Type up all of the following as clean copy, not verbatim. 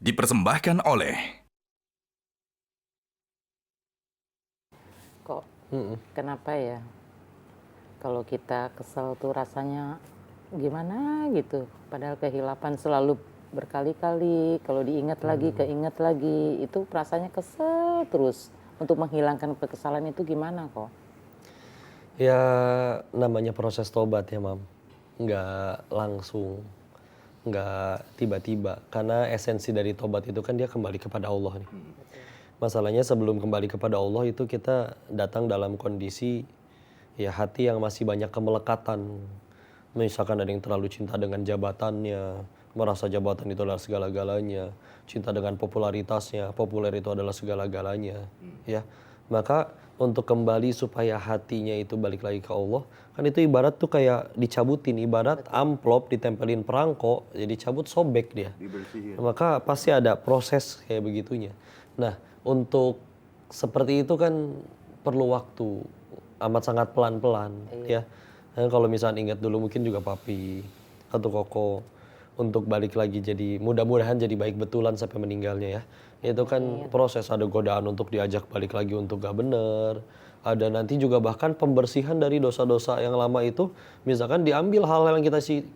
dipersembahkan oleh Kok kenapa ya kalau kita kesel tuh rasanya gimana gitu, padahal kehilapan selalu berkali-kali, kalau diingat lagi keinget lagi, itu perasaannya kesel terus. Untuk menghilangkan kekesalan itu gimana kok? Ya namanya proses tobat ya Mam, nggak langsung, nggak tiba-tiba. Karena esensi dari tobat itu kan dia kembali kepada Allah nih. Masalahnya sebelum kembali kepada Allah itu kita datang dalam kondisi ya hati yang masih banyak kemelekatan. Misalkan ada yang terlalu cinta dengan jabatannya, merasa jabatan itu adalah segala-galanya, cinta dengan popularitasnya, populer itu adalah segala-galanya, ya. Maka untuk kembali supaya hatinya itu balik lagi ke Allah, kan itu ibarat tuh kayak dicabutin, ibarat amplop ditempelin perangko, jadi cabut sobek dia. Dibersihin. Maka pasti ada proses kayak begitunya. Nah, untuk seperti itu kan perlu waktu amat sangat pelan-pelan, ya. Kalau misalnya ingat dulu mungkin juga papi atau koko untuk balik lagi jadi mudah-mudahan jadi baik betulan sampai meninggalnya ya. Itu kan proses, ada godaan untuk diajak balik lagi untuk gak bener. Ada nanti juga bahkan pembersihan dari dosa-dosa yang lama itu. Misalkan diambil hal-hal yang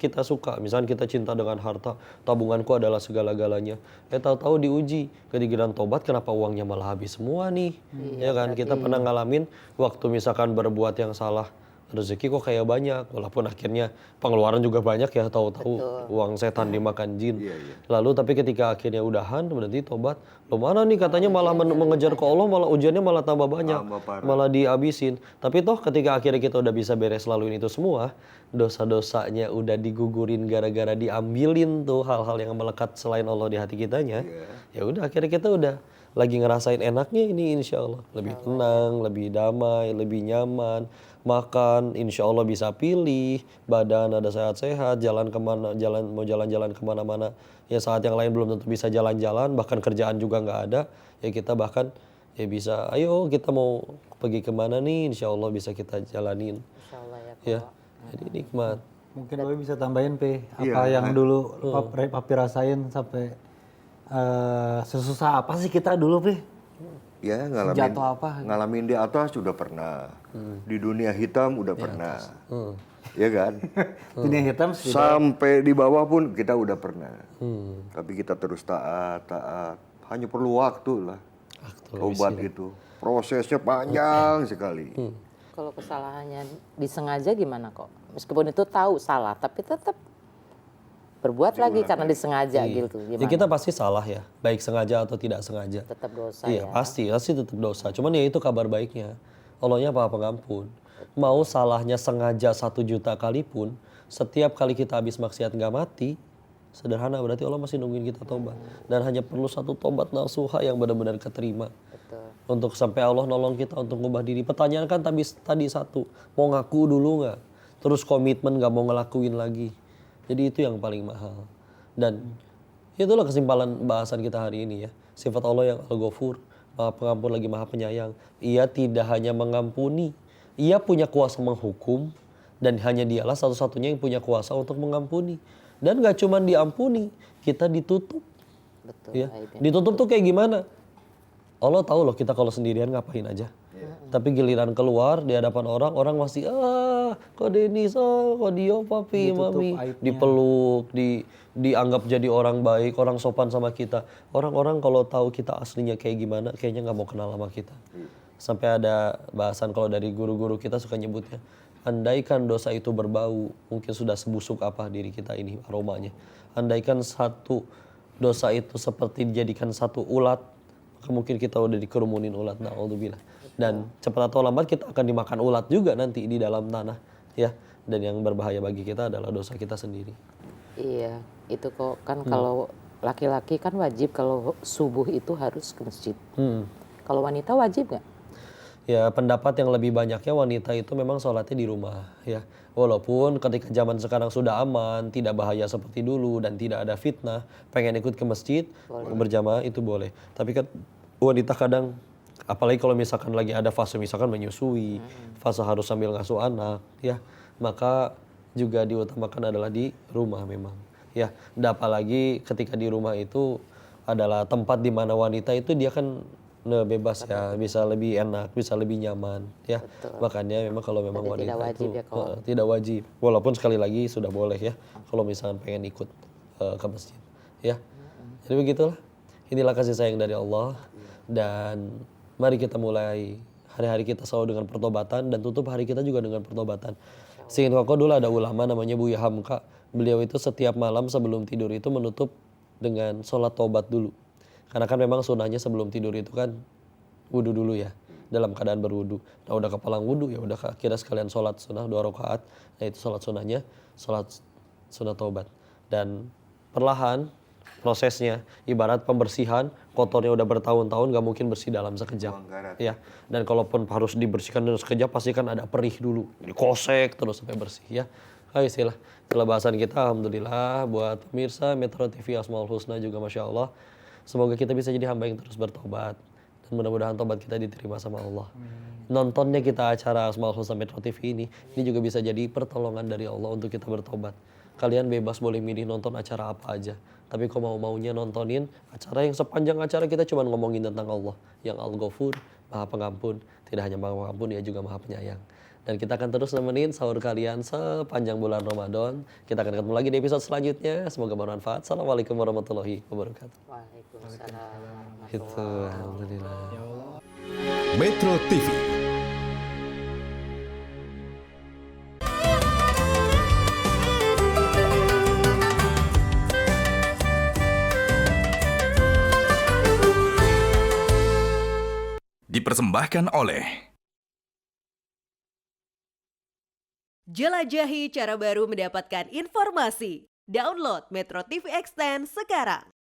kita suka. Misalkan kita cinta dengan harta, tabunganku adalah segala-galanya. Tahu-tahu diuji, kegigiran tobat kenapa uangnya malah habis semua nih. Ya kan, kita pernah ngalamin waktu misalkan berbuat yang salah, rezeki kok kayak banyak, walaupun akhirnya pengeluaran juga banyak ya, tahu-tahu uang setan dimakan jin. Lalu tapi ketika akhirnya udahan berarti tobat, lo mana nih katanya malah mengejar ke Allah, malah ujiannya malah tambah banyak, Tambah parah. malah dihabisin. Tapi toh ketika akhirnya kita udah bisa beres laluin itu semua, dosa-dosanya udah digugurin gara-gara diambilin tuh hal-hal yang melekat selain Allah di hati kitanya. Ya udah akhirnya kita udah lagi ngerasain enaknya ini, insya Allah lebih tenang, lebih damai, lebih nyaman, makan insya Allah bisa pilih, badan ada sehat-sehat, jalan kemana, mau jalan-jalan kemana-mana ya saat yang lain belum tentu bisa jalan-jalan, bahkan kerjaan juga nggak ada ya, kita bahkan ya bisa ayo kita mau pergi kemana nih, insya Allah bisa kita jalanin Insya Allah ya kok. ya. Jadi nikmat. Mungkin Papi bisa tambahin apa Iya, yang dulu Papi rasain sampai sesusah apa sih kita dulu Pi? Ya, Jatuh apa? ngalamin di atas sudah pernah. Di dunia hitam udah pernah. Ya kan? Dunia hitam sudah. Sampai di bawah pun kita udah pernah. Tapi kita terus taat. Hanya perlu waktu lah. Tobat itu. Prosesnya panjang sekali. Kalau kesalahannya disengaja gimana kok? Meskipun itu tahu salah, tapi tetap berbuat lagi karena disengaja gitu. Ya Gimana? kita pasti salah ya, baik sengaja atau tidak sengaja. Tetap dosa Iya ya. pasti tetap dosa. Cuman ya itu kabar baiknya. Allahnya Maha Pengampun. Mau salahnya sengaja 1 juta kali pun, setiap kali kita habis maksiat nggak mati, sederhana berarti Allah masih nungguin kita tobat. Dan hanya perlu 1 tobat nasuha yang benar-benar keterima. Betul. Untuk sampai Allah nolong kita untuk ngubah diri. Pertanyaan kan tadi satu, mau ngaku dulu nggak? Terus komitmen nggak mau ngelakuin lagi. Jadi itu yang paling mahal. Dan itulah kesimpulan bahasan kita hari ini ya. Sifat Allah yang Al-Ghafur, Maha Pengampun lagi Maha Penyayang. Ia tidak hanya mengampuni, Ia punya kuasa menghukum, dan hanya Dialah satu-satunya yang punya kuasa untuk mengampuni. Dan gak cuma diampuni, kita ditutup. Betul. Ya. Ditutup tuh kayak gimana? Allah tahu loh kita kalau sendirian ngapain aja. Tapi giliran keluar di hadapan orang, orang masih kok Denis, kok Dio, papi, mami, dipeluk, dianggap jadi orang baik, orang sopan sama kita. Orang-orang kalau tahu kita aslinya kayak gimana, kayaknya nggak mau kenal sama kita. Sampai ada bahasan kalau dari guru-guru kita suka nyebutnya, andaikan dosa itu berbau, mungkin sudah sebusuk apa diri kita ini aromanya. Andaikan satu dosa itu seperti dijadikan satu ulat, maka mungkin kita udah dikerumunin ulat, na'udzubillah. Dan cepat atau lambat kita akan dimakan ulat juga nanti di dalam tanah ya. Dan yang berbahaya bagi kita adalah dosa kita sendiri. Iya, itu kok kan kalau laki-laki kan wajib kalau subuh itu harus ke masjid. Kalau wanita wajib nggak? Ya pendapat yang lebih banyaknya wanita itu memang sholatnya di rumah ya. Walaupun ketika zaman sekarang sudah aman, tidak bahaya seperti dulu dan tidak ada fitnah, pengen ikut ke masjid berjamaah itu boleh. Tapi kan wanita kadang, apalagi kalau misalkan lagi ada fase misalkan menyusui, fase harus sambil ngasuh anak ya, maka juga diutamakan adalah di rumah memang ya. Dan apalagi ketika di rumah itu adalah tempat di mana wanita itu dia kan bebas ya, bisa lebih enak, bisa lebih nyaman ya. Makanya memang kalau memang Jadi wanita tidak wajib itu ya, Ko. tidak wajib. Walaupun sekali lagi sudah boleh ya kalau misalkan pengen ikut ke masjid ya. Jadi begitulah. Inilah kasih sayang dari Allah dan mari kita mulai hari-hari kita selalu dengan pertobatan dan tutup hari kita juga dengan pertobatan. Seingat aku dulu ada ulama namanya Buya Hamka. Beliau itu setiap malam sebelum tidur itu menutup dengan sholat tobat dulu. Karena kan memang sunnahnya sebelum tidur itu kan wudhu dulu ya, dalam keadaan berwudhu. Nah udah kepalang wudhu ya udah kira sekalian sholat sunnah 2 rakaat. Nah itu sholat sunnahnya, sholat sunnah tobat. Dan perlahan prosesnya ibarat pembersihan, kotornya udah bertahun-tahun gak mungkin bersih dalam sekejap. Ya. Dan kalaupun harus dibersihkan dalam sekejap pasti kan ada perih dulu, dikosek terus sampai bersih ya. Istilah bahasan kita alhamdulillah buat pemirsa Metro TV Asmaul Husna juga Masya Allah. Semoga kita bisa jadi hamba yang terus bertobat dan mudah-mudahan tobat kita diterima sama Allah. Nontonnya kita acara Asmaul Husna Metro TV ini juga bisa jadi pertolongan dari Allah untuk kita bertobat. Kalian bebas boleh milih nonton acara apa aja. Tapi kalau maunya nontonin acara yang sepanjang acara kita cuma ngomongin tentang Allah. Yang Al-Ghafur, Maha Pengampun. Tidak hanya Maha Pengampun, Dia juga Maha Penyayang. Dan kita akan terus nemenin sahur kalian sepanjang bulan Ramadan. Kita akan ketemu lagi di episode selanjutnya. Semoga bermanfaat. Assalamualaikum warahmatullahi wabarakatuh. Waalaikumsalam. Itu, alhamdulillah. Metro TV. Dipersembahkan oleh Jelajahi cara baru mendapatkan informasi. Download Metro TV Extend sekarang.